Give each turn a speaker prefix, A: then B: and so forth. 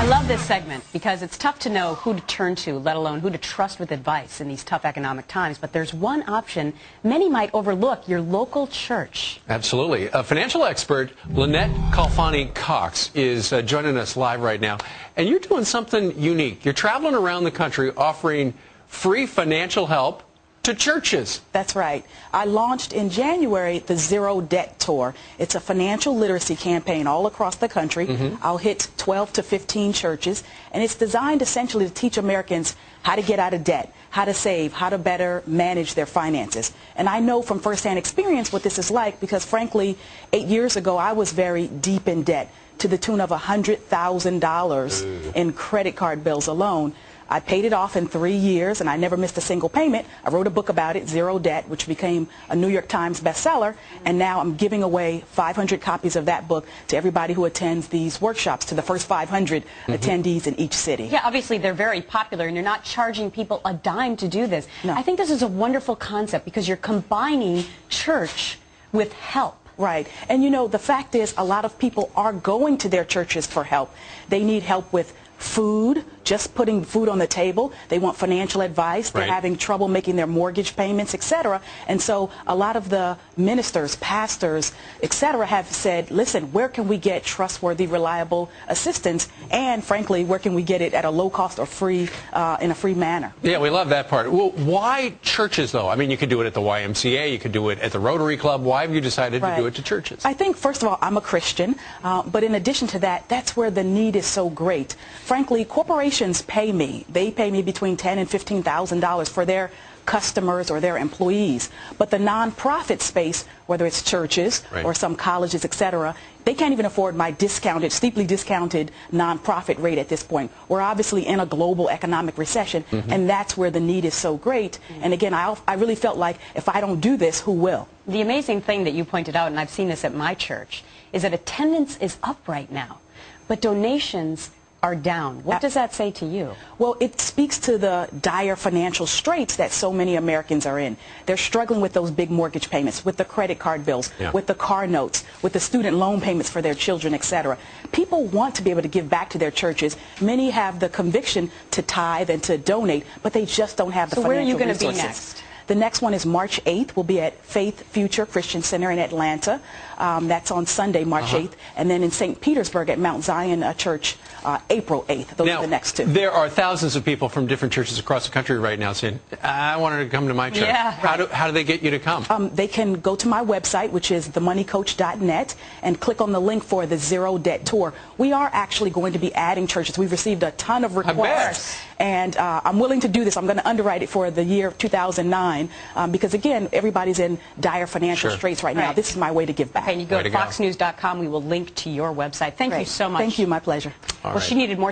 A: I love this segment because it's tough to know who to turn to, let alone who to trust with advice in these tough economic times. But there's one option many might overlook: your local church.
B: Absolutely. A financial expert, Lynnette Khalfani-Cox, is joining us live right now. And you're doing something unique. You're traveling around the country offering free financial help to churches.
C: That's right. I launched in January the Zero Debt Tour. It's a financial literacy campaign all across the country. I'll hit 12 to 15 churches, and it's designed essentially to teach Americans how to get out of debt, how to save, how to better manage their finances. And I know from firsthand experience what this is like because, frankly, 8 years ago I was very deep in debt to the tune of $100,000 in credit card bills alone. I paid it off in 3 years, and I never missed a single payment. I wrote a book about it, Zero Debt, which became a New York Times bestseller, and now I'm giving away 500 copies of that book to everybody who attends these workshops, to the first 500 attendees in each city.
A: Yeah, obviously they're very popular, and you're not charging people a dime to do this.
C: No.
A: I think this is a wonderful concept because you're combining church with help.
C: Right. And you know, the fact is a lot of people are going to their churches for help. They need help with food, just putting food on the table. They want financial advice. They're having trouble making their mortgage payments, etc. And so a lot of the ministers, pastors, etc. have said, listen, where can we get trustworthy, reliable assistance? And frankly, where can we get it at a low cost or free, in a free manner?
B: Yeah, we love that part. Well, why churches, though? I mean, you could do it at the YMCA, you could do it at the Rotary Club. Why have you decided to do it to churches?
C: I think, first of all, I'm a Christian, but in addition to that, that's where the need is so great. Frankly, corporations pay me. They pay me between $10,000 and $15,000 for their customers or their employees. But the nonprofit space, whether it's churches or some colleges, etc., they can't even afford my discounted, steeply discounted nonprofit rate at this point. We're obviously in a global economic recession, and that's where the need is so great. And again, I really felt like if I don't do this, who will?
A: The amazing thing that you pointed out, and I've seen this at my church, is that attendance is up right now, but donations are down. What does that say to you?
C: Well, it speaks to the dire financial straits that so many Americans are in. They're struggling with those big mortgage payments, with the credit card bills, with the car notes, with the student loan payments for their children, etc. People want to be able to give back to their churches. Many have the conviction to tithe and to donate, but they just don't have the financial resources.
A: So where are you going to be next?
C: The next one is March 8th. We'll be at Faith Future Christian Center in Atlanta. That's on Sunday, March 8th. And then in St. Petersburg at Mount Zion Church, April 8th. Those are the next two.
B: There are thousands of people from different churches across the country right now saying, I wanted to come to my church.
A: Yeah.
B: How do they get you to come?
C: They can go to my website, which is themoneycoach.net, and click on the link for the Zero Debt Tour. We are actually going to be adding churches. We've received a ton of requests. And I'm willing to do this. I'm going to underwrite it for the year 2009 because, again, everybody's in dire financial straits right now. This is my way to give back.
A: Okay, and you go to foxnews.com. We will link to your website. Thank you so much.
C: Thank you. My pleasure.
A: Well, she needed more